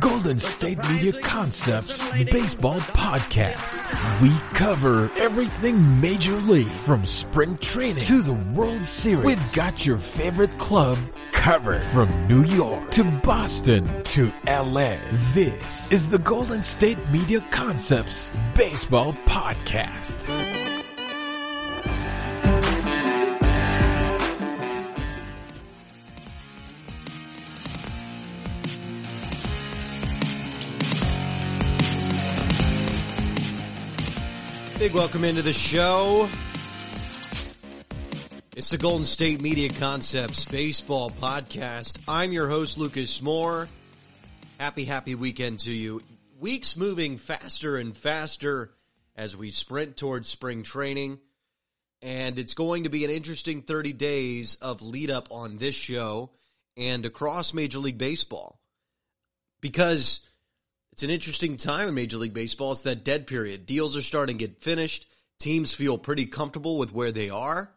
Golden State Media Concepts Baseball Podcast. We cover everything Major League, from spring training to the World Series. We've got your favorite club covered, from New York to Boston to LA. This is the Golden State Media Concepts Baseball Podcast. Big welcome into the show. It's the Golden State Media Concepts Baseball Podcast. I'm your host, Lukas Moore. Happy weekend to you. Weeks moving faster and faster as we sprint towards spring training. And it's going to be an interesting 30 days of lead up on this show and across Major League Baseball. Because it's an interesting time in Major League Baseball. It's that dead period. Deals are starting to get finished. Teams feel pretty comfortable with where they are.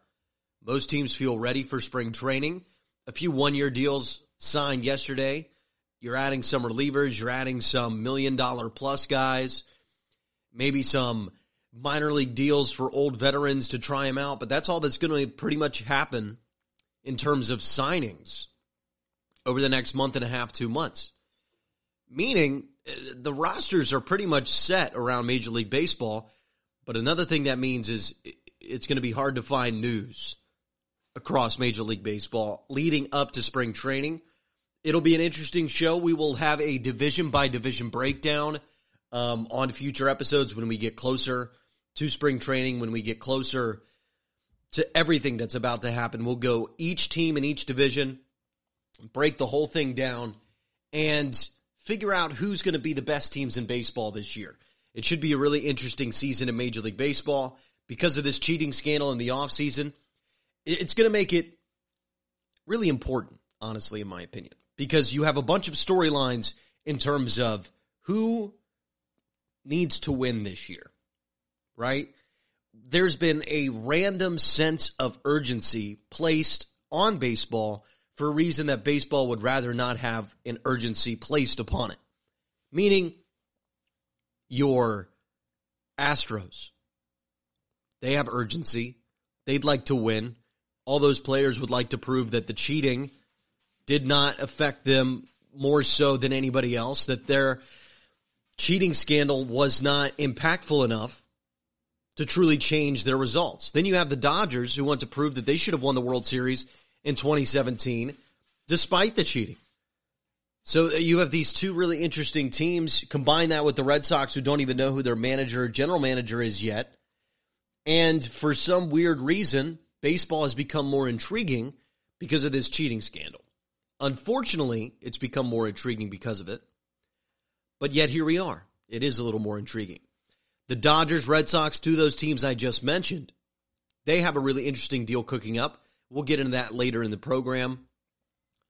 Most teams feel ready for spring training. A few one-year deals signed yesterday. You're adding some relievers. You're adding some $1 million-plus guys. Maybe some minor league deals for old veterans to try them out. But that's all that's going to pretty much happen in terms of signings over the next month and a half, 2 months. Meaning, the rosters are pretty much set around Major League Baseball, but another thing that means is it's going to be hard to find news across Major League Baseball leading up to spring training. It'll be an interesting show. We will have a division-by-division breakdown on future episodes when we get closer to spring training, when we get closer to everything that's about to happen. We'll go each team in each division, break the whole thing down, and figure out who's going to be the best teams in baseball this year. It should be a really interesting season in Major League Baseball because of this cheating scandal in the offseason. It's going to make it really important, honestly, in my opinion, because you have a bunch of storylines in terms of who needs to win this year, right? There's been a random sense of urgency placed on baseball for a reason that baseball would rather not have an urgency placed upon it. Meaning, your Astros, they have urgency. They'd like to win. All those players would like to prove that the cheating did not affect them more so than anybody else, that their cheating scandal was not impactful enough to truly change their results. Then you have the Dodgers, who want to prove that they should have won the World Series in 2017, despite the cheating. So you have these two really interesting teams. Combine that with the Red Sox, who don't even know who their general manager is yet. And for some weird reason, baseball has become more intriguing because of this cheating scandal. Unfortunately, it's become more intriguing because of it. But yet here we are. It is a little more intriguing. The Dodgers, Red Sox, two of those teams I just mentioned, they have a really interesting deal cooking up. We'll get into that later in the program.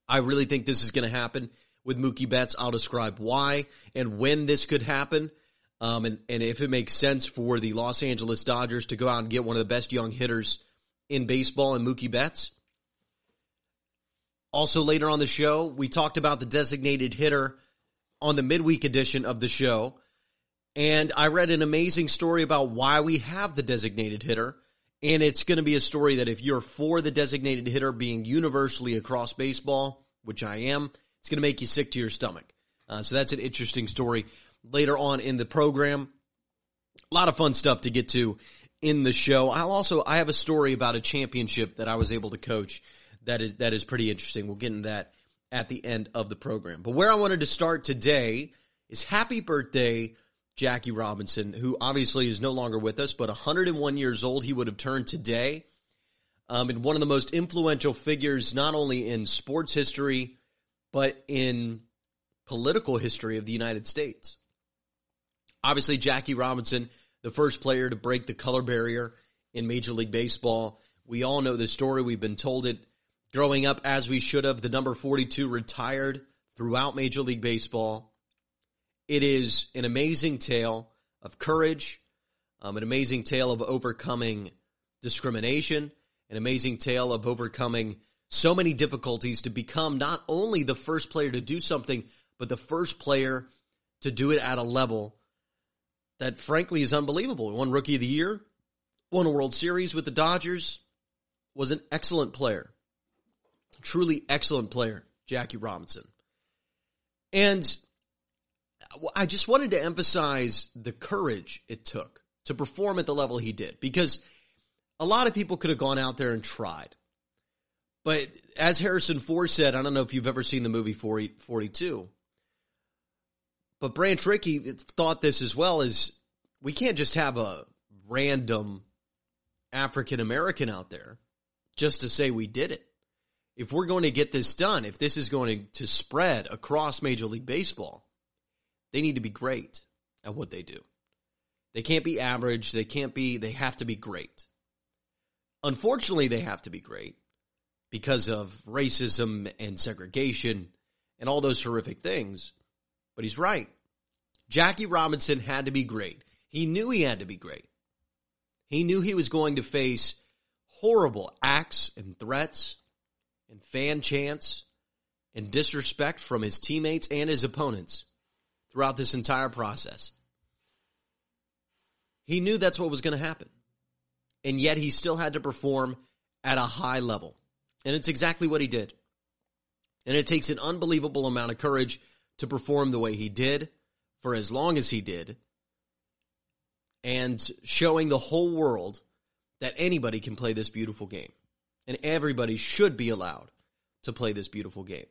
I really think this is going to happen with Mookie Betts. I'll describe why and when this could happen, and if it makes sense for the Los Angeles Dodgers to go out and get one of the best young hitters in baseball in Mookie Betts. Also later on the show, we talked about the designated hitter on the midweek edition of the show, and I read an amazing story about why we have the designated hitter. And it's going to be a story that if you're for the designated hitter being universally across baseball, which I am, it's going to make you sick to your stomach. So that's an interesting story later on in the program. A lot of fun stuff to get to in the show. I have a story about a championship that I was able to coach that is pretty interesting. We'll get into that at the end of the program. But where I wanted to start today is happy birthday, Jackie Robinson, who obviously is no longer with us, but 101 years old he would have turned today. And one of the most influential figures, not only in sports history, but in political history of the United States. Obviously, Jackie Robinson, the first player to break the color barrier in Major League Baseball. We all know the story. We've been told it growing up as we should have. The number 42 retired throughout Major League Baseball. It is an amazing tale of courage, an amazing tale of overcoming discrimination, an amazing tale of overcoming so many difficulties to become not only the first player to do something, but the first player to do it at a level that frankly is unbelievable. He won Rookie of the Year, won a World Series with the Dodgers, was an excellent player. Truly excellent player, Jackie Robinson. And I just wanted to emphasize the courage it took to perform at the level he did, because a lot of people could have gone out there and tried. But as Harrison Ford said, I don't know if you've ever seen the movie 42, but Branch Rickey thought this as well, is we can't just have a random African American out there just to say we did it. If we're going to get this done, if this is going to spread across Major League Baseball, they need to be great at what they do. They can't be average. They have to be great. Unfortunately, they have to be great because of racism and segregation and all those horrific things. But he's right. Jackie Robinson had to be great. He knew he had to be great. He knew he was going to face horrible acts and threats and fan chants and disrespect from his teammates and his opponents throughout this entire process. He knew that's what was going to happen. And yet he still had to perform at a high level. And it's exactly what he did. And it takes an unbelievable amount of courage to perform the way he did for as long as he did, and showing the whole world that anybody can play this beautiful game. And everybody should be allowed to play this beautiful game.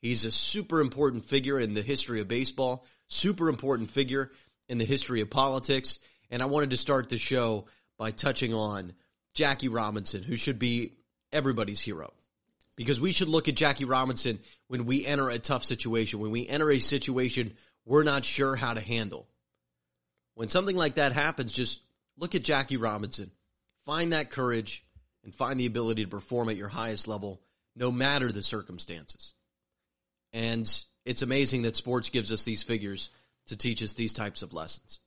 He's a super important figure in the history of baseball, super important figure in the history of politics, and I wanted to start the show by touching on Jackie Robinson, who should be everybody's hero. Because we should look at Jackie Robinson when we enter a tough situation, when we enter a situation we're not sure how to handle. When something like that happens, just look at Jackie Robinson. Find that courage and find the ability to perform at your highest level, no matter the circumstances. And it's amazing that sports gives us these figures to teach us these types of lessons.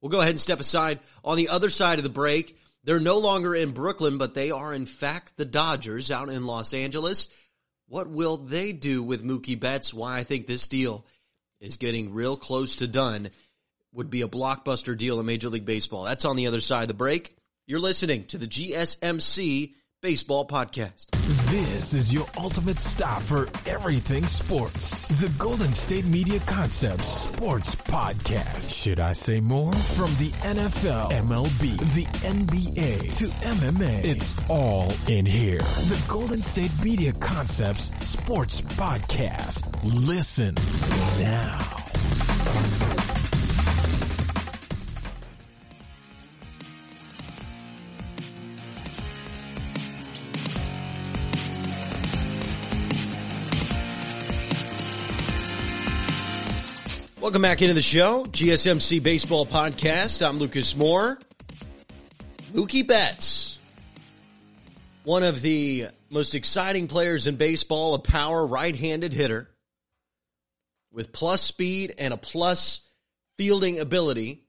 We'll go ahead and step aside. On the other side of the break, they're no longer in Brooklyn, but they are in fact the Dodgers out in Los Angeles. What will they do with Mookie Betts? Why I think this deal is getting real close to done. Would be a blockbuster deal in Major League Baseball. That's on the other side of the break. You're listening to the GSMC Baseball Podcast. This is your ultimate stop for everything sports. The Golden State Media Concepts Sports Podcast. Should I say more? From the NFL, MLB, the NBA to MMA, it's all in here. The Golden State Media Concepts Sports Podcast. Listen now. Welcome back into the show, GSMC Baseball Podcast. I'm Lukas Moore. Mookie Betts, one of the most exciting players in baseball, a power right-handed hitter with plus speed and a plus fielding ability,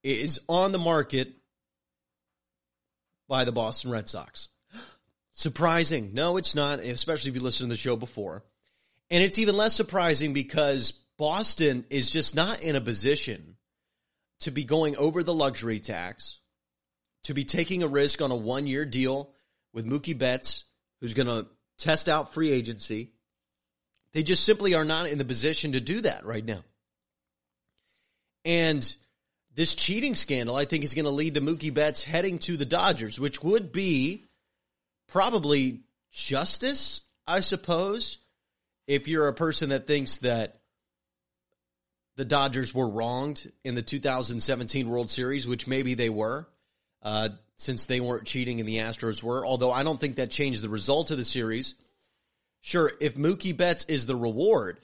is on the market by the Boston Red Sox. Surprising? No, it's not, especially if you listened to the show before. And it's even less surprising because Boston is just not in a position to be going over the luxury tax, to be taking a risk on a one-year deal with Mookie Betts, who's going to test out free agency. They just simply are not in the position to do that right now. And this cheating scandal, I think, is going to lead to Mookie Betts heading to the Dodgers, which would be probably justice, I suppose, if you're a person that thinks that the Dodgers were wronged in the 2017 World Series, which maybe they were, since they weren't cheating and the Astros were, although I don't think that changed the result of the series. Sure, if Mookie Betts is the reward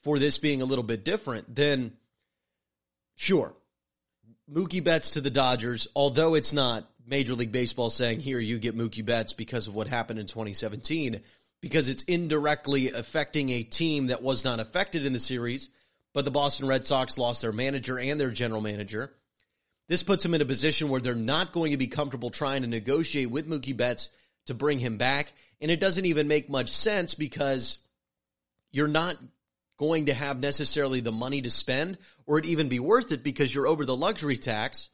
for this being a little bit different, then sure, Mookie Betts to the Dodgers, although it's not Major League Baseball saying, here, you get Mookie Betts because of what happened in 2017, because it's indirectly affecting a team that was not affected in the series, but the Boston Red Sox lost their manager and their general manager. This puts them in a position where they're not going to be comfortable trying to negotiate with Mookie Betts to bring him back. And it doesn't even make much sense because you're not going to have necessarily the money to spend, or it'd even be worth it because you're over the luxury tax.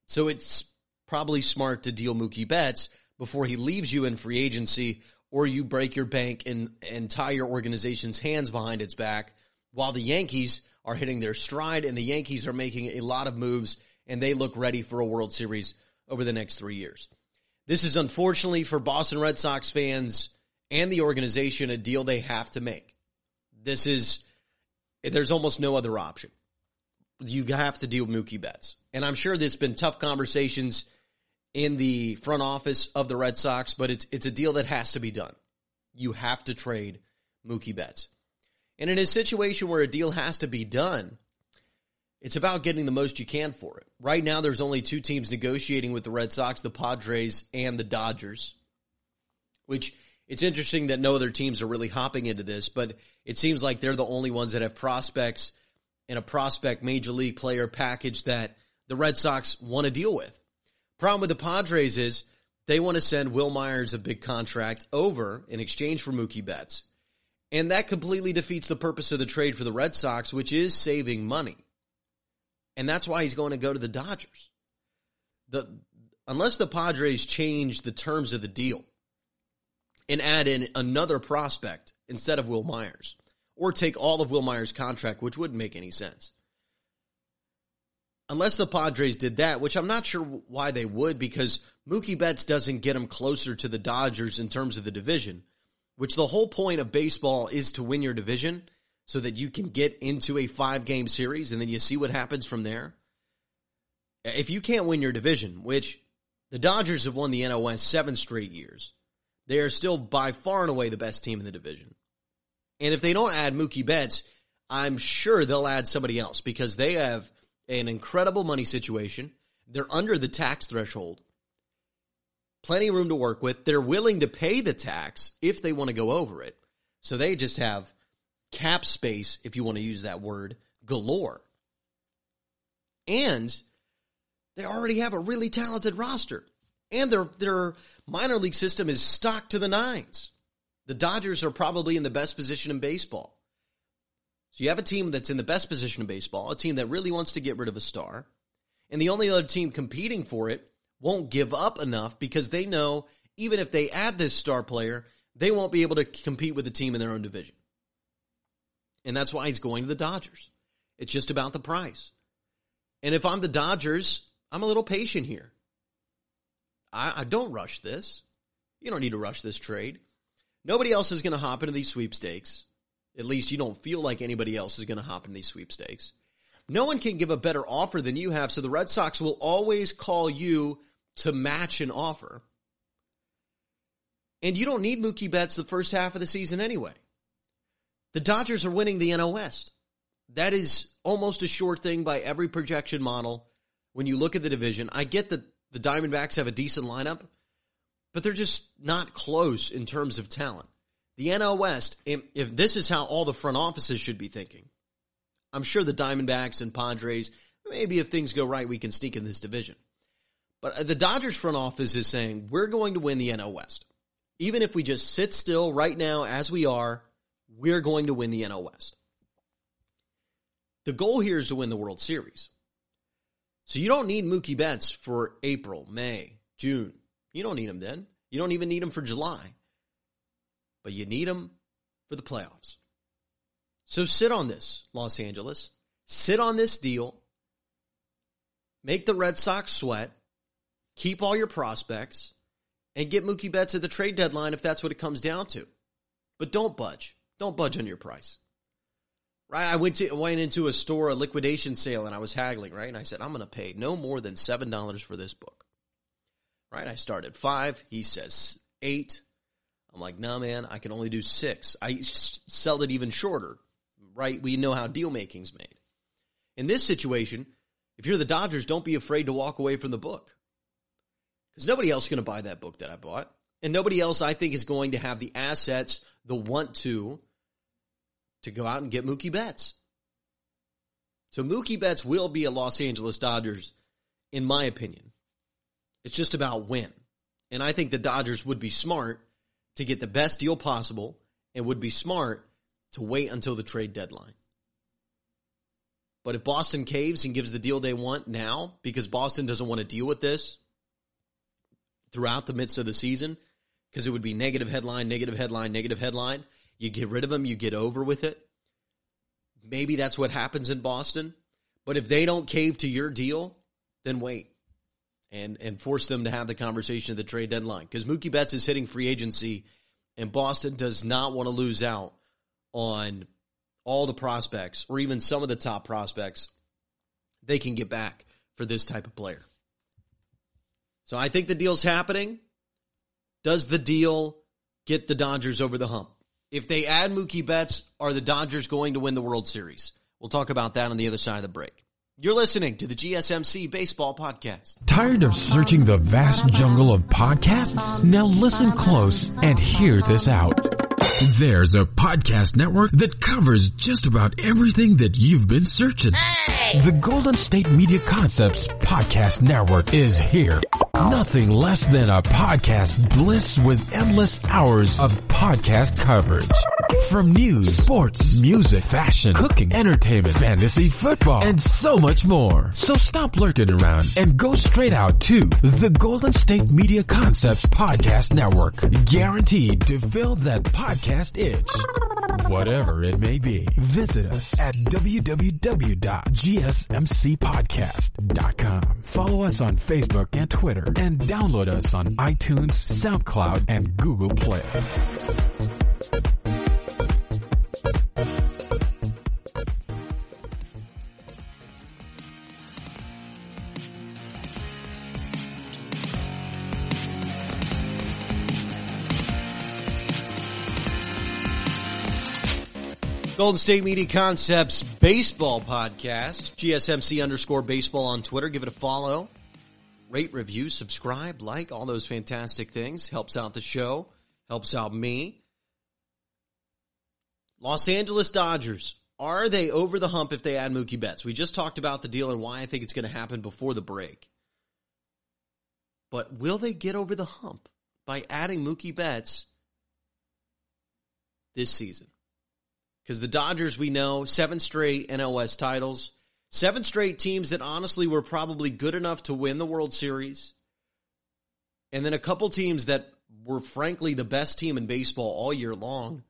So it's probably smart to deal Mookie Betts before he leaves you in free agency, or you break your bank and tie your organization's hands behind its back while the Yankees are hitting their stride, and the Yankees are making a lot of moves, and they look ready for a World Series over the next 3 years. This is, unfortunately, for Boston Red Sox fans and the organization, a deal they have to make. There's almost no other option. You have to deal with Mookie Betts. And I'm sure there's been tough conversations in the front office of the Red Sox, but it's a deal that has to be done. You have to trade Mookie Betts. And in a situation where a deal has to be done, it's about getting the most you can for it. Right now, there's only two teams negotiating with the Red Sox, the Padres and the Dodgers, which it's interesting that no other teams are really hopping into this, but it seems like they're the only ones that have prospects and a prospect major league player package that the Red Sox want to deal with. Problem with the Padres is they want to send Will Myers a big contract over in exchange for Mookie Betts. And that completely defeats the purpose of the trade for the Red Sox, which is saving money. And that's why he's going to go to the Dodgers. Unless the Padres change the terms of the deal and add in another prospect instead of Will Myers, or take all of Will Myers' contract, which wouldn't make any sense. Unless the Padres did that, which I'm not sure why they would, because Mookie Betts doesn't get them closer to the Dodgers in terms of the division, which the whole point of baseball is to win your division so that you can get into a 5-game series and then you see what happens from there. If you can't win your division, which the Dodgers have won the NL West 7 straight years, they are still by far and away the best team in the division. And if they don't add Mookie Betts, I'm sure they'll add somebody else because they have an incredible money situation. They're under the tax threshold. Plenty of room to work with. They're willing to pay the tax if they want to go over it. So they just have cap space, if you want to use that word, galore. And they already have a really talented roster. And their minor league system is stocked to the nines. The Dodgers are probably in the best position in baseball. So you have a team that's in the best position in baseball, a team that really wants to get rid of a star, and the only other team competing for it won't give up enough because they know even if they add this star player, they won't be able to compete with the team in their own division. And that's why he's going to the Dodgers. It's just about the price. And if I'm the Dodgers, I'm a little patient here. I don't rush this. You don't need to rush this trade. Nobody else is going to hop into these sweepstakes. At least you don't feel like anybody else is going to hop into these sweepstakes. No one can give a better offer than you have, so the Red Sox will always call you to match an offer. And you don't need Mookie Betts the first half of the season anyway. The Dodgers are winning the NL West. That is almost a sure thing by every projection model when you look at the division. I get that the Diamondbacks have a decent lineup, but they're just not close in terms of talent. The NL West, if this is how all the front offices should be thinking, I'm sure the Diamondbacks and Padres, maybe if things go right, we can sneak in this division. But the Dodgers front office is saying, we're going to win the NL West. Even if we just sit still right now as we are, we're going to win the NL West. The goal here is to win the World Series. So you don't need Mookie Betts for April, May, June. You don't need him then. You don't even need him for July. But you need him for the playoffs. So sit on this, Los Angeles. Sit on this deal. Make the Red Sox sweat. Keep all your prospects. And get Mookie Betts at the trade deadline if that's what it comes down to. But don't budge. Don't budge on your price. Right? I went into a store, a liquidation sale, and I was haggling, right? And I said, I'm going to pay no more than $7 for this book. Right? I started $5. He says $8. I'm like, no, man, I can only do $6. I sell it even shorter, right? We know how deal making's made. In this situation, if you're the Dodgers, don't be afraid to walk away from the book. Because nobody else is going to buy that book that I bought. And nobody else, I think, is going to have the assets, the want to go out and get Mookie Betts. So Mookie Betts will be a Los Angeles Dodgers, in my opinion. It's just about when. And I think the Dodgers would be smart to get the best deal possible and would be smart to wait until the trade deadline. But if Boston caves and gives the deal they want now, because Boston doesn't want to deal with this throughout the midst of the season, because it would be negative headline, negative headline, negative headline. You get rid of them, you get over with it. Maybe that's what happens in Boston. But if they don't cave to your deal, then wait and force them to have the conversation at the trade deadline. Because Mookie Betts is hitting free agency, and Boston does not want to lose out on all the prospects, or even some of the top prospects they can get back for this type of player. So I think the deal's happening. Does the deal get the Dodgers over the hump? If they add Mookie Betts, are the Dodgers going to win the World Series? We'll talk about that on the other side of the break. You're listening to the GSMC Baseball Podcast. Tired of searching the vast jungle of podcasts? Now listen close and hear this out. There's a podcast network that covers just about everything that you've been searching. Hey! The Golden State Media Concepts Podcast Network is here. Nothing less than a podcast bliss with endless hours of podcast coverage. From news, sports, music, fashion, cooking, entertainment, fantasy, football, and so much more. So stop lurking around and go straight out to the Golden State Media Concepts Podcast Network. Guaranteed to fill that podcast itch. Whatever it may be. Visit us at www.gsmcpodcast.com. Follow us on Facebook and Twitter, and download us on iTunes, SoundCloud, and Google Play. Golden State Media Concepts Baseball Podcast, GSMC_baseball on Twitter. Give it a follow. Rate, review, subscribe, like, all those fantastic things. Helps out the show. Helps out me. Los Angeles Dodgers. Are they over the hump if they add Mookie Betts? We just talked about the deal and why I think it's going to happen before the break. But will they get over the hump by adding Mookie Betts this season? Because the Dodgers, we know, 7 straight NL West titles, 7 straight teams that honestly were probably good enough to win the World Series, and then a couple teams that were frankly the best team in baseball all year long,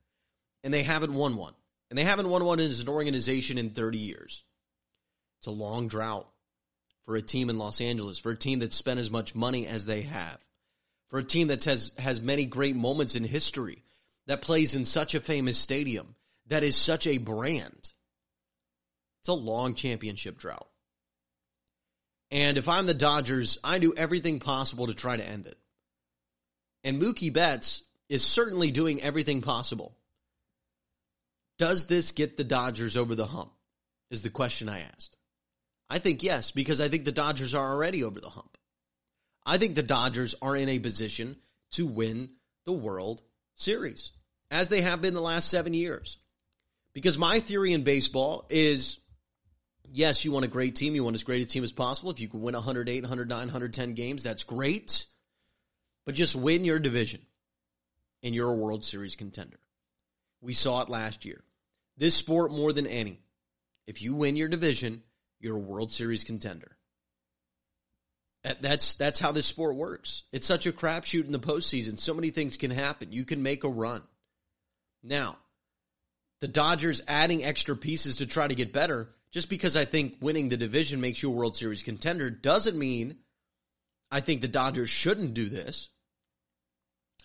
and they haven't won one. And they haven't won one as an organization in 30 years. It's a long drought for a team in Los Angeles, for a team that's spent as much money as they have, for a team that has many great moments in history, that plays in such a famous stadium, that is such a brand. It's a long championship drought. And if I'm the Dodgers, I do everything possible to try to end it. And Mookie Betts is certainly doing everything possible. Does this get the Dodgers over the hump? Is the question I asked. I think yes, because I think the Dodgers are already over the hump. I think the Dodgers are in a position to win the World Series, as they have been the last 7 years. Because my theory in baseball is, yes, you want a great team. You want as great a team as possible. If you can win 108, 109, 110 games, that's great. But just win your division, and you're a World Series contender. We saw it last year. This sport, more than any, if you win your division, you're a World Series contender. That's how this sport works. It's such a crapshoot in the postseason. So many things can happen. You can make a run. Now, the Dodgers adding extra pieces to try to get better, just because I think winning the division makes you a World Series contender, doesn't mean I think the Dodgers shouldn't do this.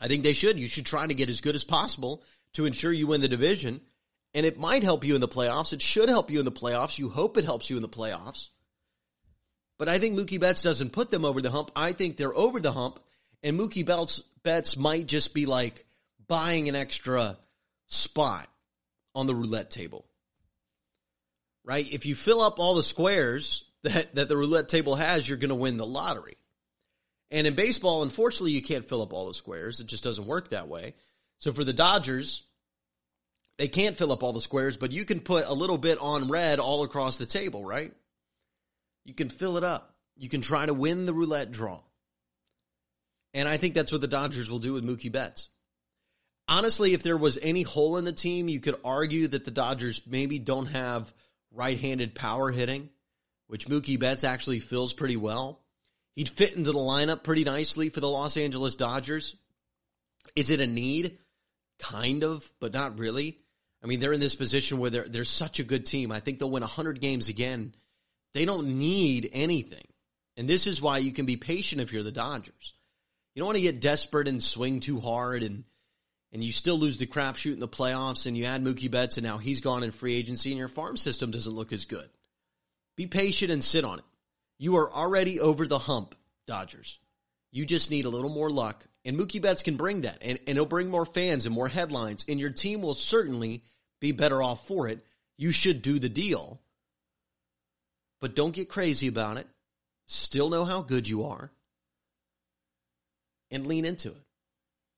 I think they should. You should try to get as good as possible to ensure you win the division, and it might help you in the playoffs. It should help you in the playoffs. You hope it helps you in the playoffs. But I think Mookie Betts doesn't put them over the hump. I think they're over the hump, and Mookie Betts might just be like buying an extra spot on the roulette table, right? If you fill up all the squares that the roulette table has, you're going to win the lottery. And in baseball, unfortunately, you can't fill up all the squares. It just doesn't work that way. So for the Dodgers, they can't fill up all the squares, but you can put a little bit on red all across the table, right? You can fill it up. You can try to win the roulette draw. And I think that's what the Dodgers will do with Mookie Betts. Honestly, if there was any hole in the team, you could argue that the Dodgers maybe don't have right-handed power hitting, which Mookie Betts actually fills pretty well. He'd fit into the lineup pretty nicely for the Los Angeles Dodgers. Is it a need? Kind of, but not really. I mean, they're in this position where they're such a good team. I think they'll win 100 games again. They don't need anything. And this is why you can be patient if you're the Dodgers. You don't want to get desperate and swing too hard and you still lose the crapshoot in the playoffs and you add Mookie Betts and now he's gone in free agency and your farm system doesn't look as good. Be patient and sit on it. You are already over the hump, Dodgers. You just need a little more luck. And Mookie Betts can bring that. And he'll bring more fans and more headlines. And your team will certainly be better off for it. You should do the deal. But don't get crazy about it. Still know how good you are. And lean into it.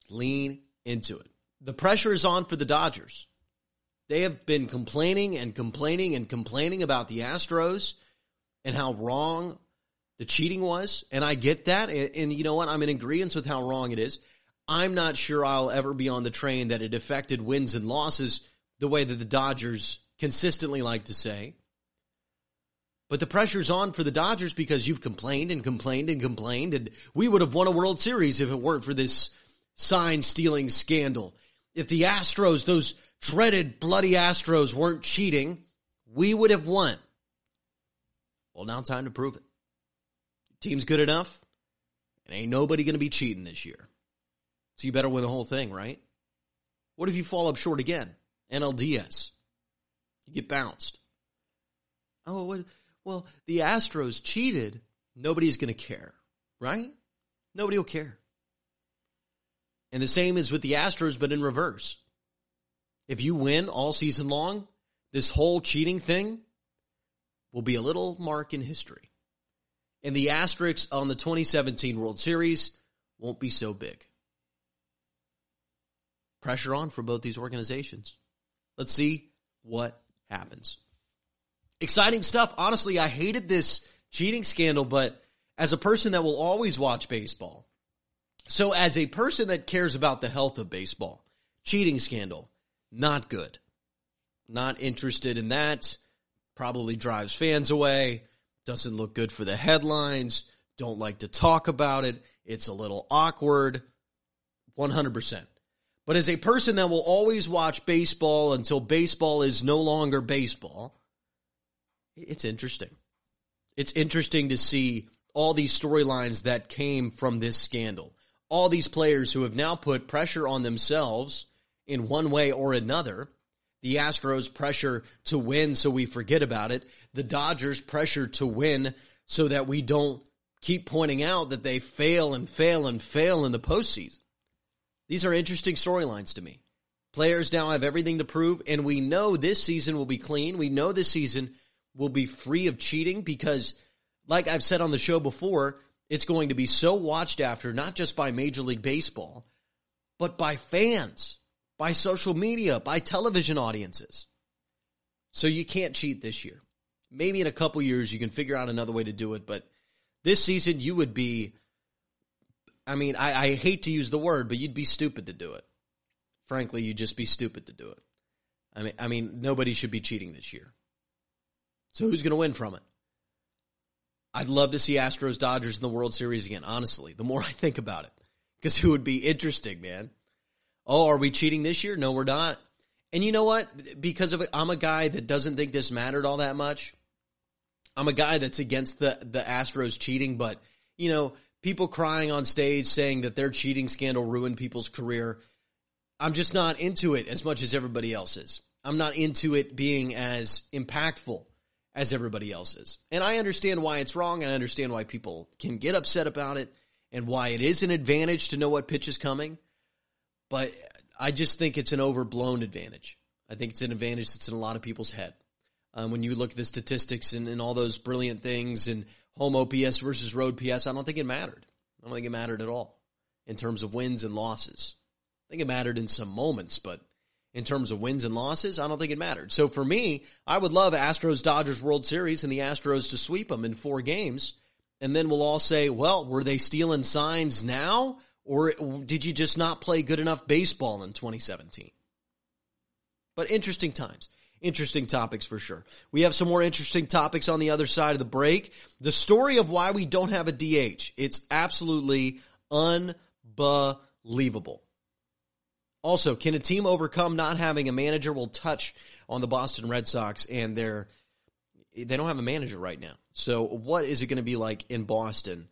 Lean into it. The pressure is on for the Dodgers. They have been complaining and complaining and complaining about the Astros and how wrong the cheating was. And I get that. And you know what? I'm in agreement with how wrong it is. I'm not sure I'll ever be on the train that it affected wins and losses the way that the Dodgers consistently like to say. But the pressure's on for the Dodgers because you've complained and complained and complained. And we would have won a World Series if it weren't for this sign-stealing scandal. If the Astros, those dreaded bloody Astros, weren't cheating, we would have won. Well, now time to prove it. Team's good enough, and ain't nobody going to be cheating this year. So you better win the whole thing, right? What if you fall up short again? NLDS. You get bounced. Oh, well, the Astros cheated. Nobody's going to care, right? Nobody will care. And the same is with the Astros, but in reverse. If you win all season long, this whole cheating thing will be a little mark in history. And the asterisks on the 2017 World Series won't be so big. Pressure on for both these organizations. Let's see what happens. Exciting stuff. Honestly, I hated this cheating scandal, but as a person that will always watch baseball, so as a person that cares about the health of baseball, cheating scandal, not good. Not interested in that. Probably drives fans away. Doesn't look good for the headlines. Don't like to talk about it. It's a little awkward. 100%. But as a person that will always watch baseball until baseball is no longer baseball, it's interesting. It's interesting to see all these storylines that came from this scandal. All these players who have now put pressure on themselves in one way or another. The Astros pressure to win so we forget about it. The Dodgers pressure to win so that we don't keep pointing out that they fail and fail and fail in the postseason. These are interesting storylines to me. Players now have everything to prove, and we know this season will be clean. We know this season will be free of cheating because, like I've said on the show before, it's going to be so watched after, not just by Major League Baseball, but by fans, by social media, by television audiences. So you can't cheat this year. Maybe in a couple years you can figure out another way to do it, but this season you would be, I hate to use the word, but you'd be stupid to do it. Frankly, you'd just be stupid to do it. I mean, nobody should be cheating this year. So who's going to win from it? I'd love to see Astros Dodgers in the World Series again, honestly, the more I think about it. Because it would be interesting, man. Oh, are we cheating this year? No, we're not. And you know what? Because I'm a guy that doesn't think this mattered all that much. I'm a guy that's against the Astros cheating, but, people crying on stage saying that their cheating scandal ruined people's career. I'm just not into it as much as everybody else is. I'm not into it being as impactful as everybody else is. And I understand why it's wrong. I understand why people can get upset about it and why it is an advantage to know what pitch is coming. But I just think it's an overblown advantage. I think it's an advantage that's in a lot of people's head. When you look at the statistics and all those brilliant things and home OPS versus road PS, I don't think it mattered. I don't think it mattered at all in terms of wins and losses. I think it mattered in some moments, but in terms of wins and losses, I don't think it mattered. So for me, I would love Astros-Dodgers World Series and the Astros to sweep them in 4 games. And then we'll all say, well, were they stealing signs now Or did you just not play good enough baseball in 2017? But interesting times. Interesting topics for sure. We have some more interesting topics on the other side of the break. The story of why we don't have a DH. It's absolutely unbelievable. Also, can a team overcome not having a manager? We'll touch on the Boston Red Sox, and they don't have a manager right now. So what is it going to be like in Boston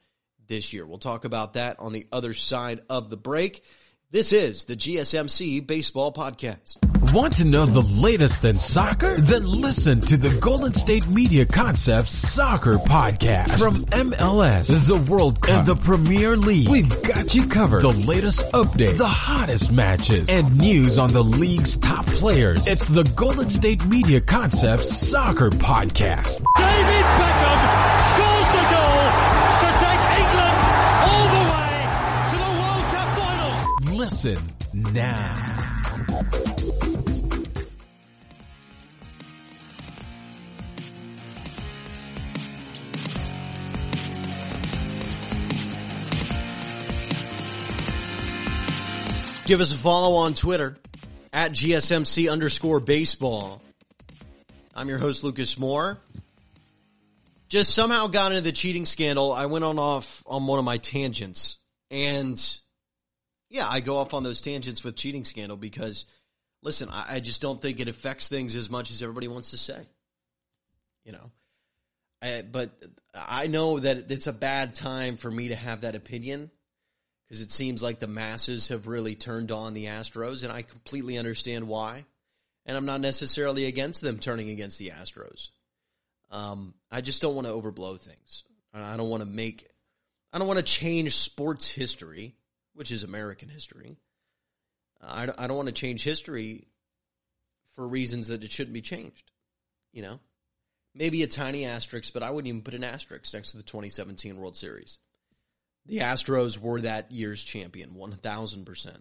this year? We'll talk about that on the other side of the break. This is the GSMC Baseball Podcast. Want to know the latest in soccer? Then listen to the Golden State Media Concepts Soccer Podcast. From MLS, the World Cup, and the Premier League, we've got you covered. The latest updates, the hottest matches, and news on the league's top players. It's the Golden State Media Concepts Soccer Podcast. David Beckham scores the goal to take England all the way to the World Cup finals. Listen now. Give us a follow on Twitter at GSMC_baseball. I'm your host, Lukas Moore. Just somehow got into the cheating scandal. I went off on one of my tangents. And yeah, I go off on those tangents with cheating scandal because, listen, I just don't think it affects things as much as everybody wants to say. You know, but I know that it's a bad time for me to have that opinion because it seems like the masses have really turned on the Astros, and I completely understand why. And I'm not necessarily against them turning against the Astros. I just don't want to overblow things. I don't want to change sports history, which is American history. I don't want to change history for reasons that it shouldn't be changed. You know, maybe a tiny asterisk, but I wouldn't even put an asterisk next to the 2017 World Series. The Astros were that year's champion, 1,000%.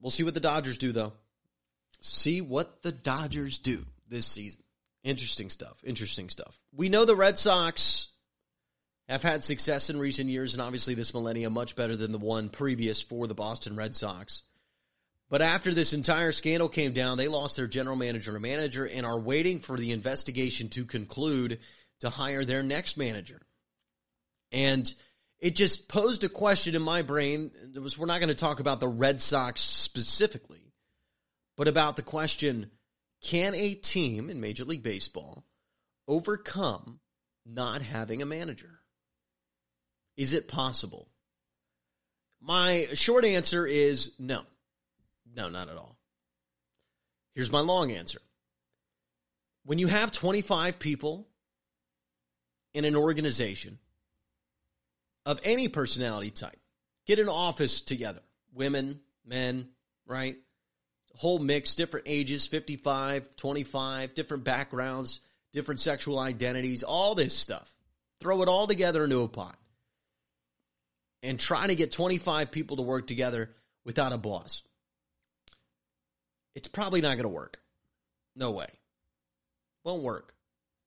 We'll see what the Dodgers do, though. See what the Dodgers do this season. Interesting stuff. Interesting stuff. We know the Red Sox have had success in recent years, and obviously this millennium much better than the one previous for the Boston Red Sox. But after this entire scandal came down, they lost their general manager and are waiting for the investigation to conclude to hire their next manager. And it just posed a question in my brain. We're not going to talk about the Red Sox specifically, but about the question, can a team in Major League Baseball overcome not having a manager? Is it possible? My short answer is no. No, not at all. Here's my long answer. When you have 25 people in an organization of any personality type, get an office together, women, men, right? Whole mix, different ages, 55, 25, different backgrounds, different sexual identities, all this stuff. Throw it all together into a pot. And try to get 25 people to work together without a boss. It's probably not going to work. No way. Won't work.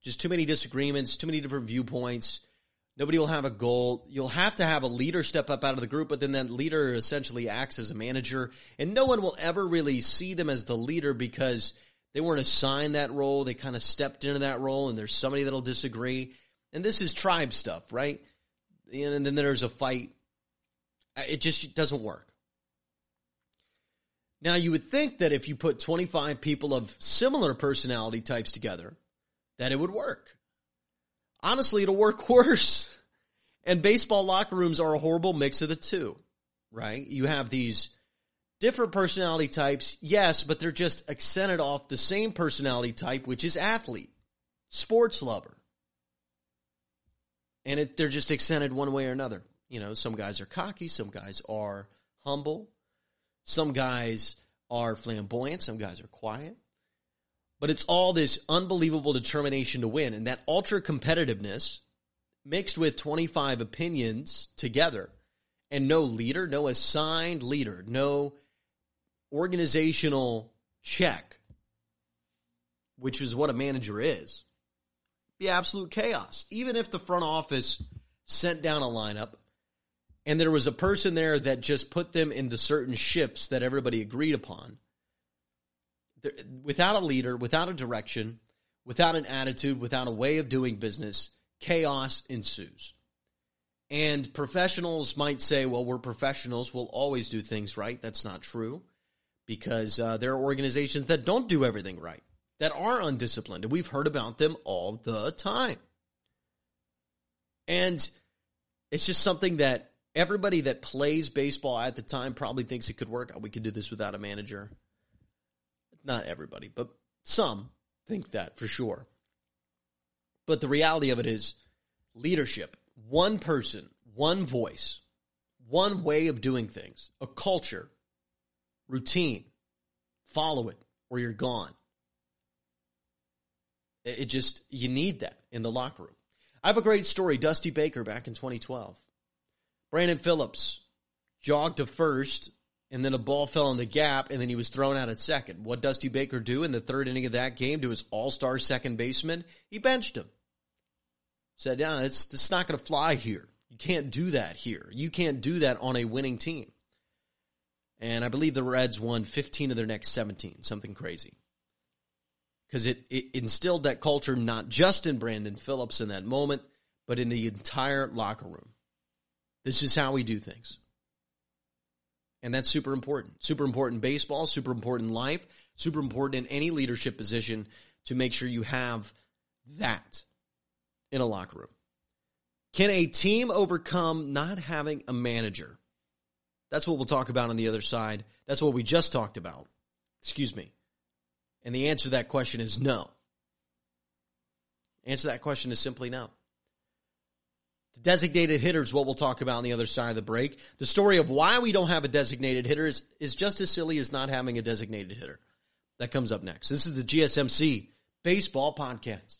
Just too many disagreements, too many different viewpoints. Nobody will have a goal. You'll have to have a leader step up out of the group, but then that leader essentially acts as a manager. And no one will ever really see them as the leader because they weren't assigned that role. They kind of stepped into that role, and there's somebody that'll disagree. And this is tribe stuff, right? And then there's a fight. It just doesn't work. Now, you would think that if you put 25 people of similar personality types together, that it would work. Honestly, it'll work worse. And baseball locker rooms are a horrible mix of the two, right? You have these different personality types, yes, but they're just accented off the same personality type, which is athlete, sports lover. And they're just accented one way or another. You know, some guys are cocky, some guys are humble, some guys are flamboyant, some guys are quiet. But it's all this unbelievable determination to win. And that ultra competitiveness mixed with 25 opinions together and no leader, no assigned leader, no organizational check, which is what a manager is, be absolute chaos. Even if the front office sent down a lineup and there was a person there that just put them into certain shifts that everybody agreed upon, without a leader, without a direction, without an attitude, without a way of doing business, chaos ensues. And professionals might say, well, we're professionals, we'll always do things right. That's not true, because there are organizations that don't do everything right, that are undisciplined, and we've heard about them all the time. And it's just something that everybody that plays baseball at the time probably thinks it could work. Oh, we could do this without a manager. Not everybody, but some think that for sure. But the reality of it is leadership, one person, one voice, one way of doing things, a culture, routine, follow it or you're gone. You need that in the locker room. I have a great story. Dusty Baker back in 2012. Brandon Phillips jogged to first, and then a ball fell in the gap, and then he was thrown out at second. What Dusty Baker do in the third inning of that game to his all-star second baseman? He benched him. Said, yeah, it's not going to fly here. You can't do that here. You can't do that on a winning team. And I believe the Reds won 15 of their next 17, something crazy. Because it instilled that culture not just in Brandon Phillips in that moment, but in the entire locker room. This is how we do things. And that's super important. Super important in baseball, super important in life, super important in any leadership position to make sure you have that in a locker room. Can a team overcome not having a manager? That's what we'll talk about on the other side. That's what we just talked about. Excuse me. And the answer to that question is no. The answer to that question is simply no. The designated hitter is what we'll talk about on the other side of the break. The story of why we don't have a designated hitter is just as silly as not having a designated hitter. That comes up next. This is the GSMC Baseball Podcast.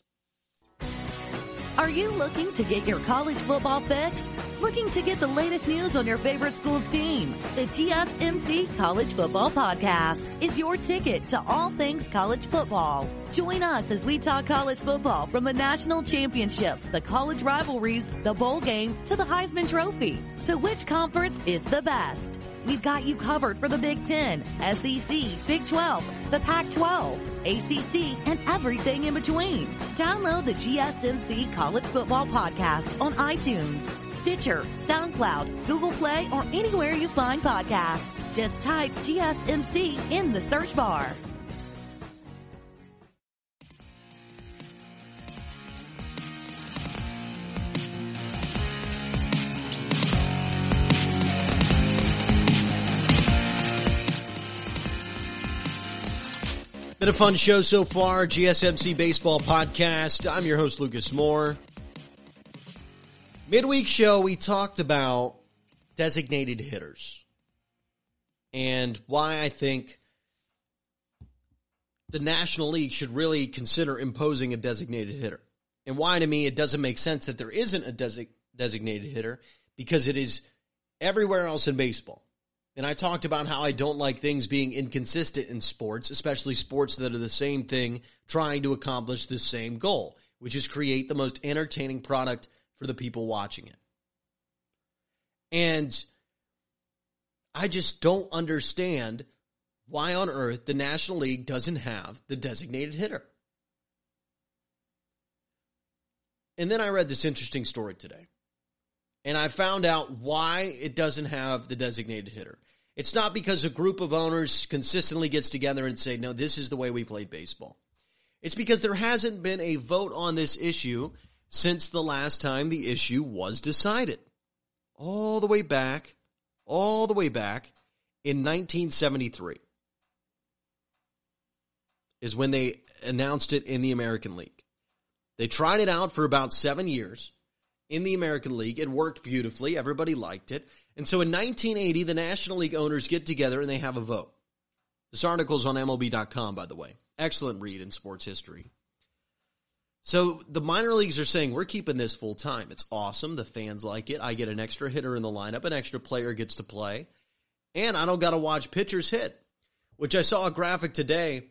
Are you looking to get your college football fix? Looking to get the latest news on your favorite school's team? The GSMC College Football Podcast is your ticket to all things college football. Join us as we talk college football from the national championship, the college rivalries, the bowl game, to the Heisman Trophy. To which conference is the best? We've got you covered for the Big Ten, SEC, Big 12, the Pac-12, ACC, and everything in between. Download the GSMC College Football Podcast on iTunes, Stitcher, SoundCloud, Google Play, or anywhere you find podcasts. Just type GSMC in the search bar. Been a fun show so far, GSMC Baseball Podcast. I'm your host, Lukas Moore. Midweek show, we talked about designated hitters and why I think the National League should really consider imposing a designated hitter. And why, to me, it doesn't make sense that there isn't a designated hitter, because it is everywhere else in baseball. And I talked about how I don't like things being inconsistent in sports, especially sports that are the same thing trying to accomplish the same goal, which is create the most entertaining product for the people watching it. And I just don't understand why on earth the National League doesn't have the designated hitter. And then I read this interesting story today, and I found out why it doesn't have the designated hitter. It's not because a group of owners consistently gets together and say, no, this is the way we play baseball. It's because there hasn't been a vote on this issue since the last time the issue was decided. All the way back in 1973 is when they announced it in the American League. They tried it out for about 7 years in the American League. It worked beautifully. Everybody liked it. And so in 1980, the National League owners get together and they have a vote. This article's on MLB.com, by the way. Excellent read in sports history. So the minor leagues are saying, we're keeping this full time. It's awesome. The fans like it. I get an extra hitter in the lineup. An extra player gets to play. And I don't got to watch pitchers hit, which I saw a graphic today.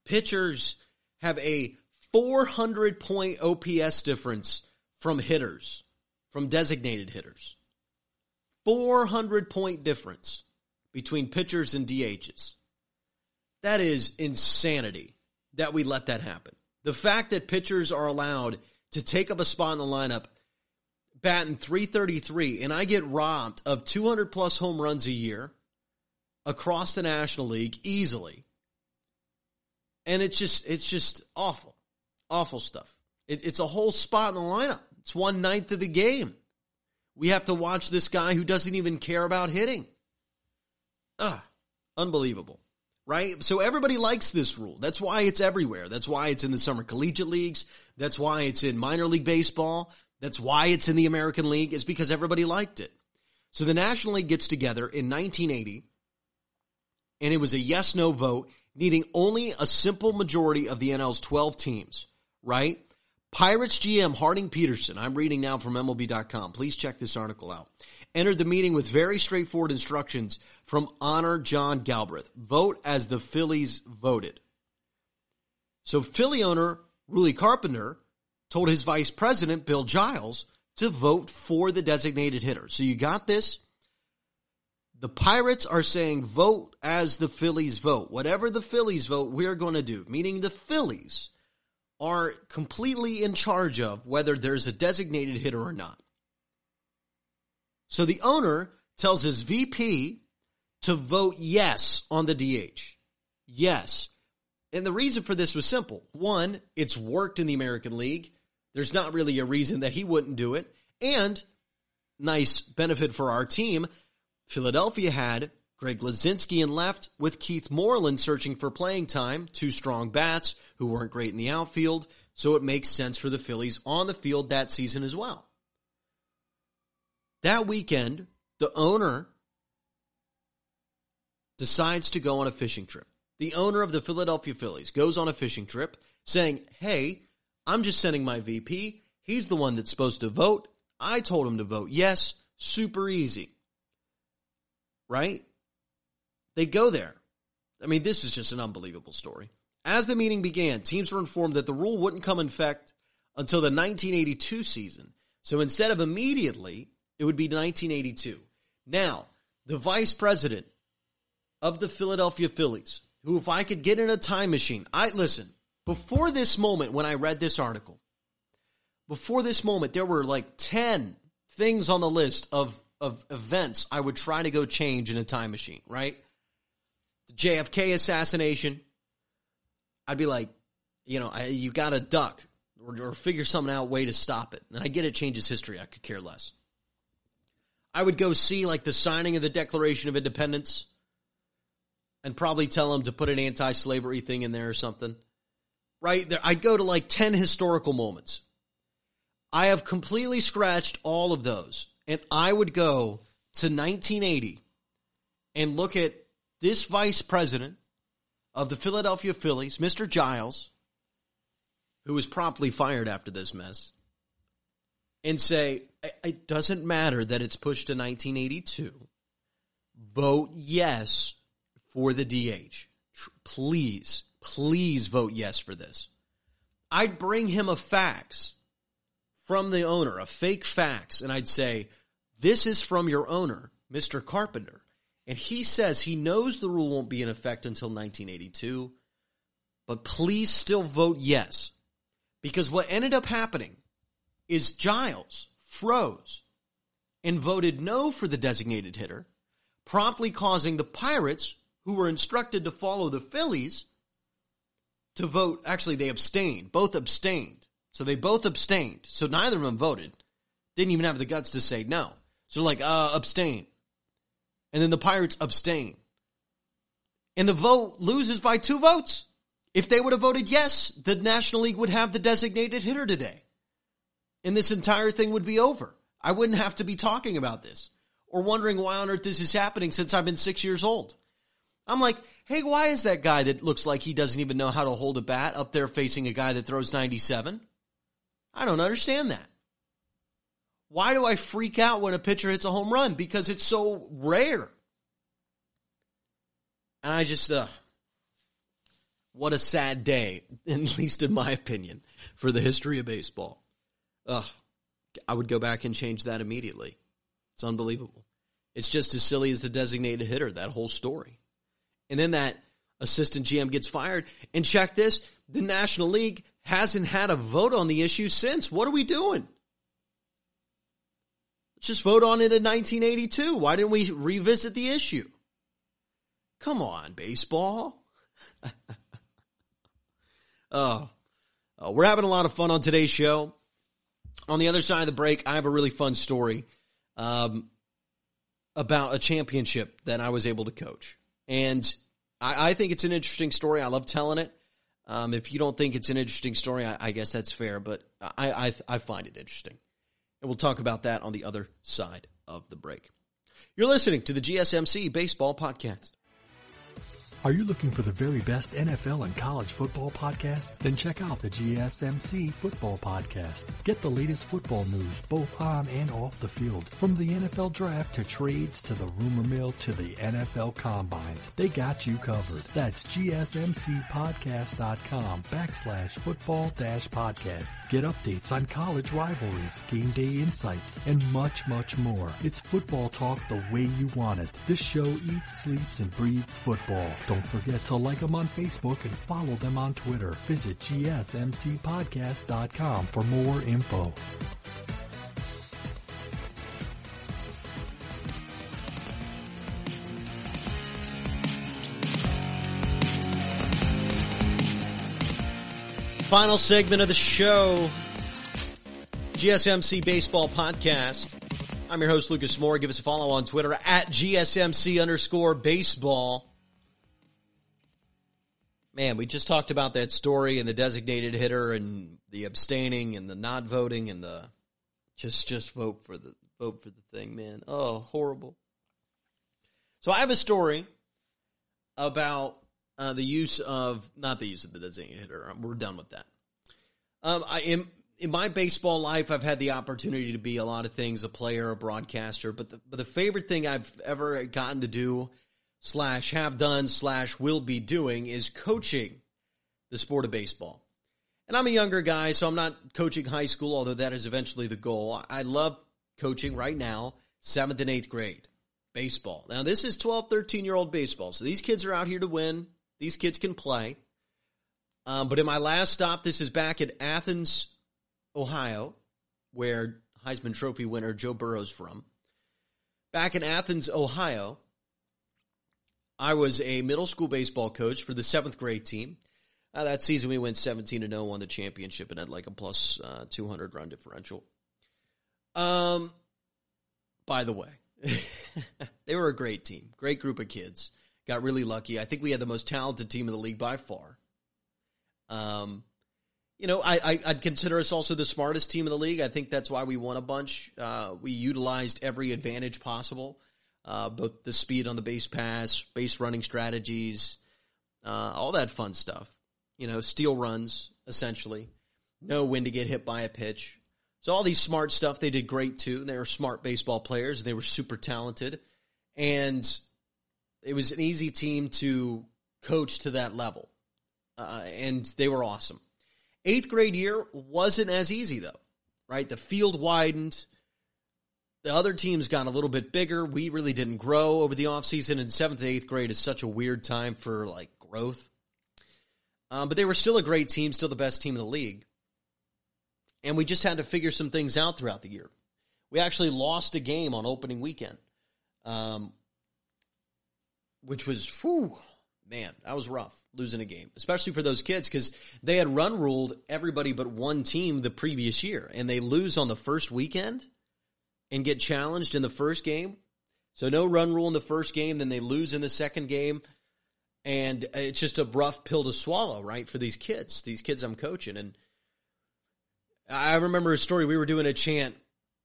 Pitchers have a 400-point OPS difference from hitters, from designated hitters. 400-point difference between pitchers and DHs. That is insanity that we let that happen. The fact that pitchers are allowed to take up a spot in the lineup, batting .333, and I get robbed of 200-plus home runs a year across the National League easily. And it's just awful. Awful stuff. It's a whole spot in the lineup. It's 1/9 of the game. We have to watch this guy who doesn't even care about hitting. Unbelievable, right? So everybody likes this rule. That's why it's everywhere. That's why it's in the summer collegiate leagues. That's why it's in minor league baseball. That's why it's in the American League. It's because everybody liked it. So the National League gets together in 1980, and it was a yes-no vote, needing only a simple majority of the NL's 12 teams, right? Pirates GM Harding Peterson, I'm reading now from MLB.com. Please check this article out. Entered the meeting with very straightforward instructions from Honor John Galbraith. Vote as the Phillies voted. So Philly owner Ruly Carpenter told his vice president, Bill Giles, to vote for the designated hitter. So you got this? The Pirates are saying vote as the Phillies vote. Whatever the Phillies vote, we're going to do. Meaning the Phillies are completely in charge of whether there's a designated hitter or not. So the owner tells his VP to vote yes on the DH. Yes. And the reason for this was simple. One, it's worked in the American League. There's not really a reason that he wouldn't do it. And, nice benefit for our team, Philadelphia had Greg Lazinski in left with Keith Moreland searching for playing time, two strong bats who weren't great in the outfield, so it makes sense for the Phillies on the field that season as well. That weekend, the owner decides to go on a fishing trip. The owner of the Philadelphia Phillies goes on a fishing trip saying, hey, I'm just sending my VP. He's the one that's supposed to vote. I told him to vote yes. Super easy. Right? They go there. I mean, this is just an unbelievable story. As the meeting began, teams were informed that the rule wouldn't come in effect until the 1982 season. So instead of immediately, it would be 1982. Now, the vice president of the Philadelphia Phillies, who if I could get in a time machine, listen, before this moment when I read this article, before this moment, there were like 10 things on the list of events I would try to go change in a time machine, right? The JFK assassination, I'd be like, you got to duck or figure something out, way to stop it. And I get it changes history. I could care less. I would go see like the signing of the Declaration of Independence and probably tell them to put an anti-slavery thing in there or something. Right there, I'd go to like 10 historical moments. I have completely scratched all of those. And I would go to 1980 and look at this vice president of the Philadelphia Phillies, Mr. Giles, who was promptly fired after this mess, and say, it doesn't matter that it's pushed to 1982. Vote yes for the DH. Please, please vote yes for this. I'd bring him a fax from the owner, a fake fax, and I'd say, this is from your owner, Mr. Carpenter, and he says he knows the rule won't be in effect until 1982, but please still vote yes. Because what ended up happening is Giles froze and voted no for the designated hitter, promptly causing the Pirates, who were instructed to follow the Phillies, to vote. Actually, they abstained. Both abstained. So they both abstained. So neither of them voted. Didn't even have the guts to say no. So they're like, abstain. And then the Pirates abstain. And the vote loses by 2 votes. If they would have voted yes, the National League would have the designated hitter today. And this entire thing would be over. I wouldn't have to be talking about this or wondering why on earth this is happening since I've been 6 years old. I'm like, hey, why is that guy that looks like he doesn't even know how to hold a bat up there facing a guy that throws 97? I don't understand that. Why do I freak out when a pitcher hits a home run? Because it's so rare. And I just, what a sad day, at least in my opinion, for the history of baseball. I would go back and change that immediately. It's unbelievable. It's just as silly as the designated hitter, that whole story. And then that assistant GM gets fired. And check this, the National League hasn't had a vote on the issue since. What are we doing? Let's just vote on it in 1982. Why didn't we revisit the issue? Come on, baseball. We're having a lot of fun on today's show. On the other side of the break, I have a really fun story about a championship that I was able to coach. And I think it's an interesting story. I love telling it. If you don't think it's an interesting story, I guess that's fair, but I find it interesting. And we'll talk about that on the other side of the break. You're listening to the GSMC Baseball Podcast. Are you looking for the very best NFL and college football podcast? Then check out the GSMC Football Podcast. Get the latest football news both on and off the field. From the NFL Draft to trades to the rumor mill to the NFL Combines, they got you covered. That's GSMCpodcast.com/football-podcast. Get updates on college rivalries, game day insights, and much, much more. It's football talk the way you want it. This show eats, sleeps, and breathes football. Don't forget to like them on Facebook and follow them on Twitter. Visit GSMCpodcast.com for more info. Final segment of the show, GSMC Baseball Podcast. I'm your host, Lukas Moore. Give us a follow on Twitter at GSMC_baseball. Man, we just talked about that story and the designated hitter and the abstaining and the not voting and the just vote for the thing, man. Oh, horrible. So I have a story about not the use of the designated hitter. We're done with that. In my baseball life, I've had the opportunity to be a lot of things, a player, a broadcaster, but the favorite thing I've ever gotten to do / have done / will be doing is coaching the sport of baseball. And I'm a younger guy, so I'm not coaching high school, although that is eventually the goal. I love coaching right now, 7th and 8th grade baseball. Now, this is 12, 13-year-old baseball, so these kids are out here to win. These kids can play. But in my last stop, this is back at Athens, Ohio, where Heisman Trophy winner Joe Burrow's from. Back in Athens, Ohio, I was a middle school baseball coach for the 7th grade team. That season we went 17-0, won the championship, and had like a plus 200 run differential. By the way, they were a great team, great group of kids. Got really lucky. I think we had the most talented team in the league by far. I'd consider us also the smartest team in the league. I think that's why we won a bunch. We utilized every advantage possible. Both the speed on the base pass, base running strategies, all that fun stuff. Steal runs, essentially. Know when to get hit by a pitch. So all these smart stuff, they did great too. They were smart baseball players, and they were super talented. And it was an easy team to coach to that level. And they were awesome. 8th grade year wasn't as easy, though, right? The field widened. The other teams got a little bit bigger. We really didn't grow over the offseason, and 7th to 8th grade is such a weird time for, growth. But they were still a great team, still the best team in the league. And we just had to figure some things out throughout the year. We actually lost a game on opening weekend, which was, that was rough, losing a game, especially for those kids, because they had run ruled everybody but one team the previous year, and they lose on the first weekend and get challenged in the first game. So no run rule in the first game, then they lose in the second game, and it's just a rough pill to swallow, right, for these kids I'm coaching. And I remember a story. We were doing a chant.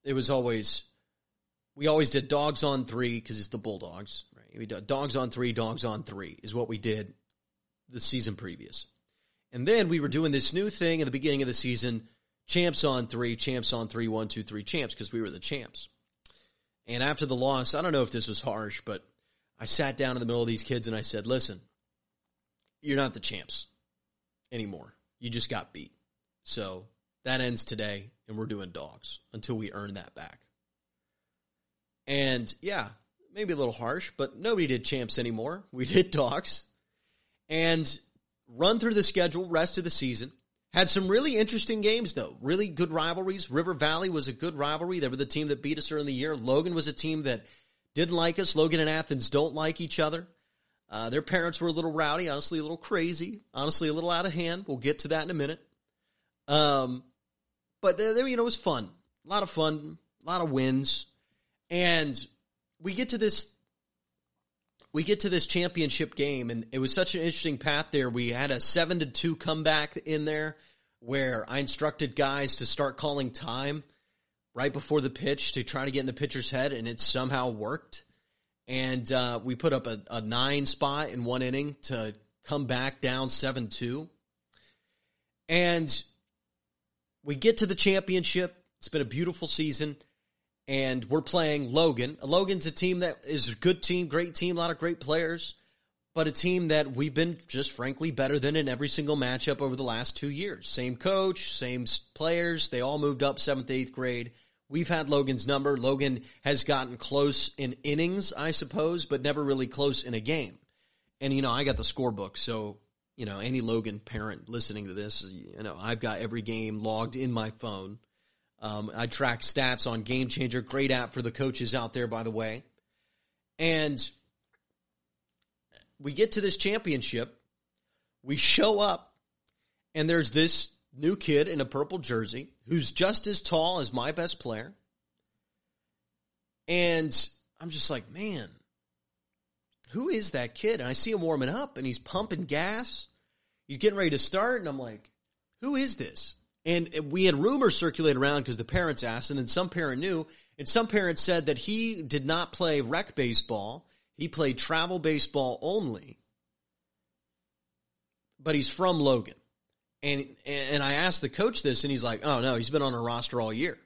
We always did dogs on 3 because it's the Bulldogs, right? We did dogs on 3 is what we did the season previous. And then we were doing this new thing at the beginning of the season, champs on 3, 1, 2, 3 champs, because we were the champs. And after the loss, I don't know if this was harsh, but I sat down in the middle of these kids and I said, listen, you're not the champs anymore. You just got beat. So that ends today, and we're doing dogs until we earn that back. And, yeah, maybe a little harsh, but nobody did champs anymore. We did dogs. And run through the schedule, rest of the season. Had some really interesting games, though. Really good rivalries. River Valley was a good rivalry. They were the team that beat us early in the year. Logan was a team that didn't like us. Logan and Athens don't like each other. Their parents were a little rowdy, honestly a little crazy, honestly a little out of hand. We'll get to that in a minute. But it was fun. A lot of fun, a lot of wins. And we get to this championship game, and it was such an interesting path there. We had a 7-2 comeback in there where I instructed guys to start calling time right before the pitch to try to get in the pitcher's head, and it somehow worked. And we put up a 9 spot in one inning to come back down 7-2. And we get to the championship. It's been a beautiful season. And we're playing Logan. Logan's a team that is a good team, great team, a lot of great players, but a team that we've been just frankly better than in every single matchup over the last 2 years. Same coach, same players. They all moved up 7th, 8th grade. We've had Logan's number. Logan has gotten close in innings, I suppose, but never really close in a game. And, I got the scorebook, so, any Logan parent listening to this, I've got every game logged in my phone. I track stats on Game Changer, great app for the coaches out there, by the way. And we get to this championship. We show up, and there's this new kid in a purple jersey who's just as tall as my best player. And I'm just like, man, who is that kid? And I see him warming up, and he's pumping gas. He's getting ready to start, and I'm like, who is this? And we had rumors circulate around because the parents asked, and then some parent knew, and some parents said that he did not play rec baseball. He played travel baseball only, but he's from Logan. And I asked the coach this, and he's like, oh, no, he's been on a roster all year.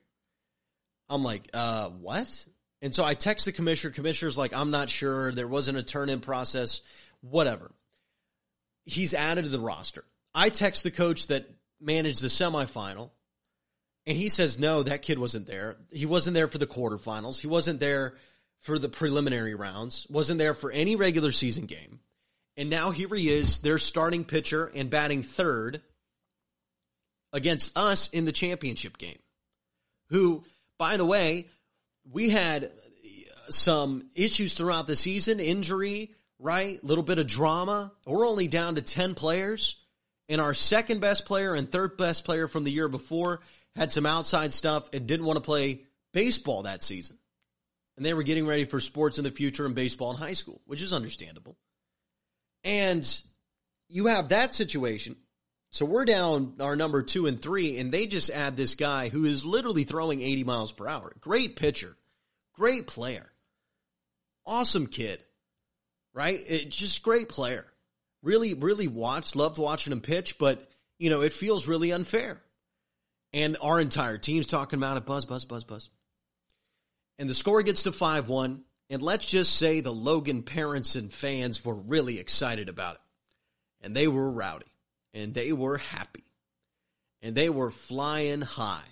I'm like, what? And so I text the commissioner. Commissioner's like, I'm not sure. There wasn't a turn-in process. Whatever. He's added to the roster. I text the coach that managed the semifinal, and he says, no, that kid wasn't there. He wasn't there for the quarterfinals. He wasn't there for the preliminary rounds. Wasn't there for any regular season game. And now here he is, their starting pitcher and batting third against us in the championship game. Who, by the way, we had some issues throughout the season, injury, right? A little bit of drama. We're only down to 10 players. And our second best player and third best player from the year before had some outside stuff and didn't want to play baseball that season. And they were getting ready for sports in the future and baseball in high school, which is understandable. And you have that situation. So we're down our number 2 and 3, and they just add this guy who is literally throwing 80 miles per hour. Great pitcher. Great player. Awesome kid. Right? Just great player. Really, really loved watching him pitch, but, it feels really unfair. And our entire team's talking about it, buzz. And the score gets to 5-1, and let's just say the Logan parents and fans were really excited about it. And they were rowdy, and they were happy, and they were flying high.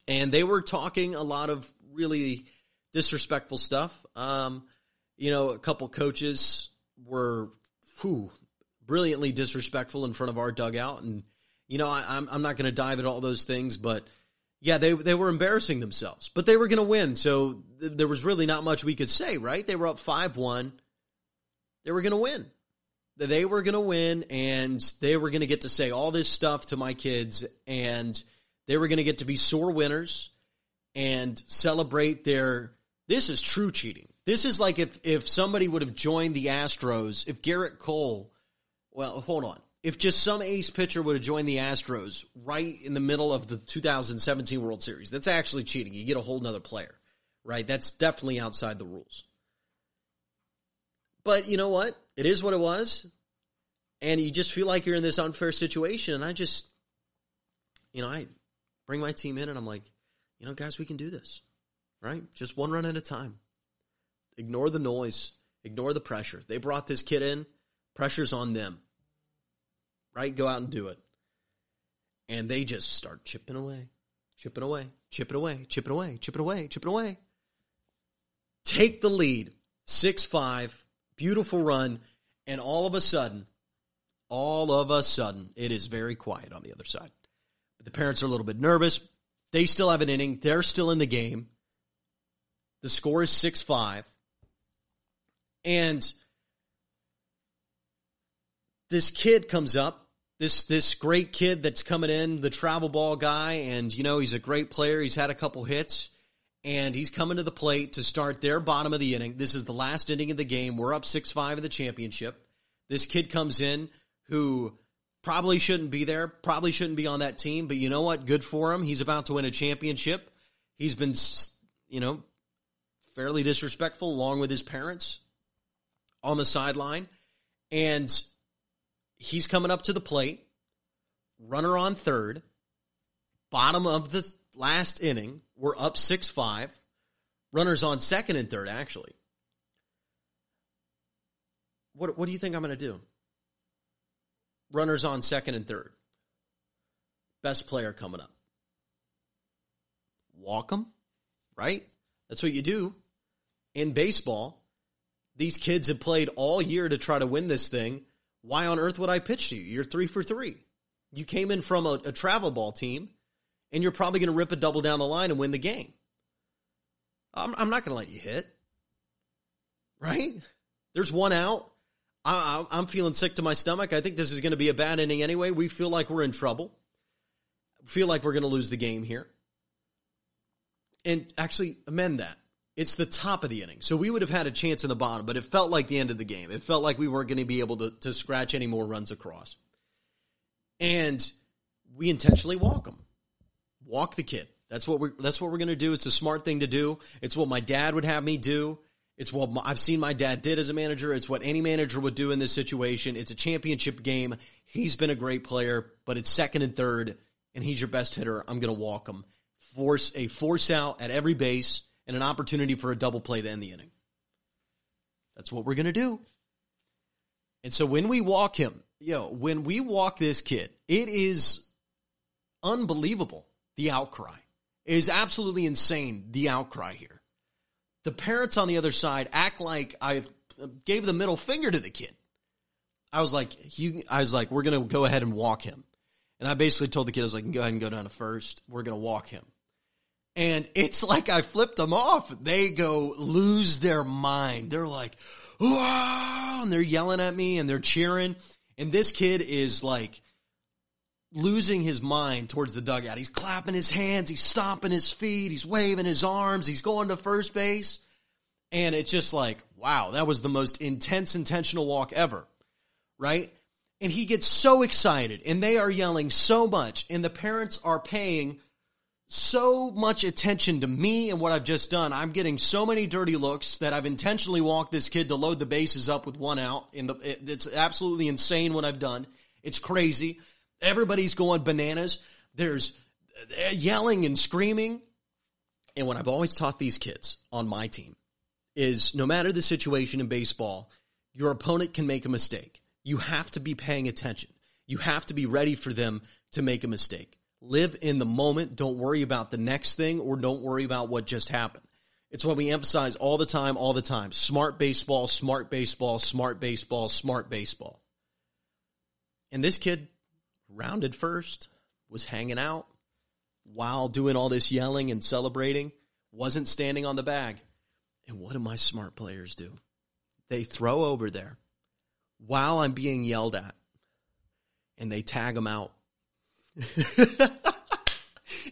And they were talking a lot of really disrespectful stuff. A couple coaches were brilliantly disrespectful in front of our dugout. And, I'm not going to dive into all those things, but yeah, they were embarrassing themselves, but they were going to win. So there was really not much we could say, right? They were up 5-1. They were going to win. They were going to win, and they were going to get to say all this stuff to my kids, and they were going to get to be sore winners and celebrate this is true cheating. This is like if somebody would have joined the Astros, if Garrett Cole, if just some ace pitcher would have joined the Astros right in the middle of the 2017 World Series, that's actually cheating. You get a whole nother player, right? That's definitely outside the rules. But you know what? It is what it was, and you just feel like you're in this unfair situation, and I just, I bring my team in, and I'm like, guys, we can do this, right? Just one run at a time. Ignore the noise. Ignore the pressure. They brought this kid in. Pressure's on them. Right? Go out and do it. And they just start chipping away. take the lead, 6-5, beautiful run, and all of a sudden, it is very quiet on the other side. But the parents are a little bit nervous. They still have an inning. They're still in the game. The score is 6-5. And this kid comes up, this great kid that's coming in, the travel ball guy, and, he's a great player. He's had a couple hits, and he's coming to the plate to start their bottom of the inning. This is the last inning of the game. We're up 6-5 in the championship. This kid comes in who probably shouldn't be there, probably shouldn't be on that team, but you know what? Good for him. He's about to win a championship. He's been, fairly disrespectful along with his parents on the sideline, and he's coming up to the plate, runner on third, bottom of the last inning. We're up 6-5. Runners on second and third, actually. What do you think I'm going to do? Runners on second and third. Best player coming up. Walk them, right? That's what you do. In baseball, these kids have played all year to try to win this thing. Why on earth would I pitch to you? You're 3 for 3. You came in from a travel ball team, and you're probably going to rip a double down the line and win the game. I'm not going to let you hit. Right? There's one out. I'm feeling sick to my stomach. I think this is going to be a bad inning anyway. We feel like we're in trouble. Feel like we're going to lose the game here. And actually, amend that. It's the top of the inning. So we would have had a chance in the bottom, but it felt like the end of the game. It felt like we weren't going to be able to scratch any more runs across. And we intentionally walk him. Walk the kid. That's what we're going to do. It's a smart thing to do. It's what my dad would have me do. It's what I've seen my dad did as a manager. It's what any manager would do in this situation. It's a championship game. He's been a great player, but it's second and third, and he's your best hitter. I'm going to walk him. Force out at every base and an opportunity for a double play to end the inning. That's what we're going to do. And so when we walk him, when we walk this kid, it is unbelievable, the outcry. It is absolutely insane, the outcry here. The parents on the other side act like I gave the middle finger to the kid. I was like, we're going to go ahead and walk him. And I basically told the kid, I was like, go ahead and go down to first. We're going to walk him. And it's like I flipped them off. They go lose their mind. They're like, whoa, and they're yelling at me and they're cheering. And this kid is like losing his mind towards the dugout. He's clapping his hands. He's stomping his feet. He's waving his arms. He's going to first base. And it's just like, wow, that was the most intentional walk ever, right? And he gets so excited, and they are yelling so much, and the parents are paying so much attention to me and what I've just done. I'm getting so many dirty looks that I've intentionally walked this kid to load the bases up with one out. It's absolutely insane what I've done. It's crazy. Everybody's going bananas. There's yelling and screaming. And what I've always taught these kids on my team is no matter the situation in baseball, your opponent can make a mistake. You have to be paying attention. You have to be ready for them to make a mistake. Live in the moment. Don't worry about the next thing, or don't worry about what just happened. It's what we emphasize all the time. Smart baseball, smart baseball, smart baseball, smart baseball. And this kid rounded first, was hanging out while doing all this yelling and celebrating, wasn't standing on the bag. And what do my smart players do? They throw over there while I'm being yelled at, and they tag him out.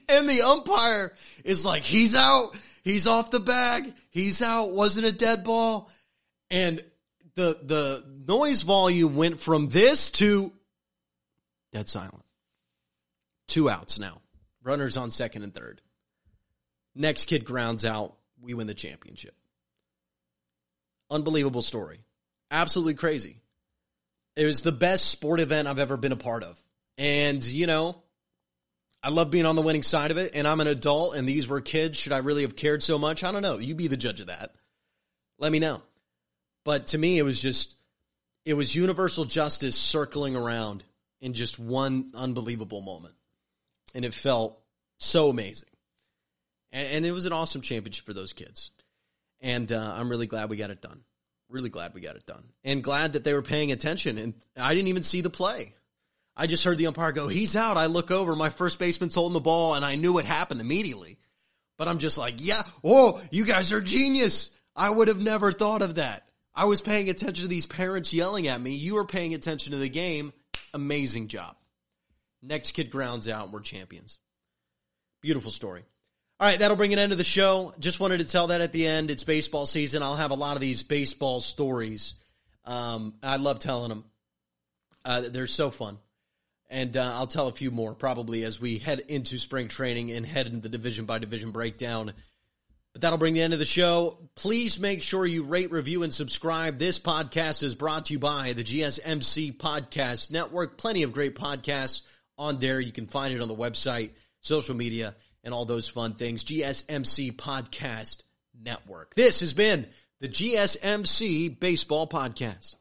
And the umpire is like, he's out. He's off the bag. He's out. Wasn't a dead ball. And the noise volume went from this to dead silent. 2 outs now. Runners on second and third. Next kid grounds out. We win the championship. Unbelievable story. Absolutely crazy. It was the best sport event I've ever been a part of. And, I love being on the winning side of it, and I'm an adult, and these were kids. Should I really have cared so much? I don't know. You be the judge of that. Let me know. But to me, it was universal justice circling around in just one unbelievable moment. And it felt so amazing. And it was an awesome championship for those kids. And I'm really glad we got it done. Really glad we got it done. And glad that they were paying attention. And I didn't even see the play. I just heard the umpire go, he's out. I look over, my first baseman's holding the ball, and I knew what happened immediately. But I'm just like, yeah, oh, you guys are genius. I would have never thought of that. I was paying attention to these parents yelling at me. You were paying attention to the game. Amazing job. Next kid grounds out, and we're champions. Beautiful story. All right, that'll bring an end to the show. Just wanted to tell that at the end. It's baseball season. I'll have a lot of these baseball stories. I love telling them. They're so fun. And I'll tell a few more probably as we head into spring training and head into the division-by-division breakdown. But that'll bring the end of the show. Please make sure you rate, review, and subscribe. This podcast is brought to you by the GSMC Podcast Network. Plenty of great podcasts on there. You can find it on the website, social media, and all those fun things. GSMC Podcast Network. This has been the GSMC Baseball Podcast.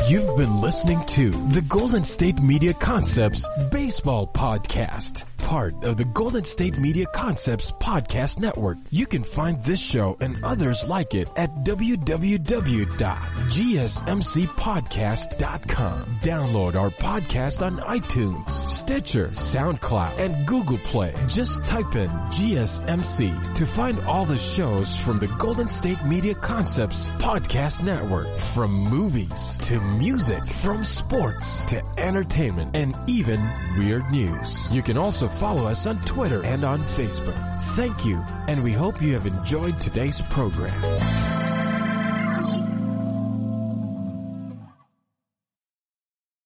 You've been listening to the Golden State Media Concepts Baseball Podcast, part of the Golden State Media Concepts Podcast Network. You can find this show and others like it at www.gsmcpodcast.com. Download our podcast on iTunes, Stitcher, SoundCloud, and Google Play. Just type in GSMC to find all the shows from the Golden State Media Concepts Podcast Network, from movies to music, from sports to entertainment, and even weird news. You can also follow us on Twitter and on Facebook. Thank you, and we hope you have enjoyed today's program.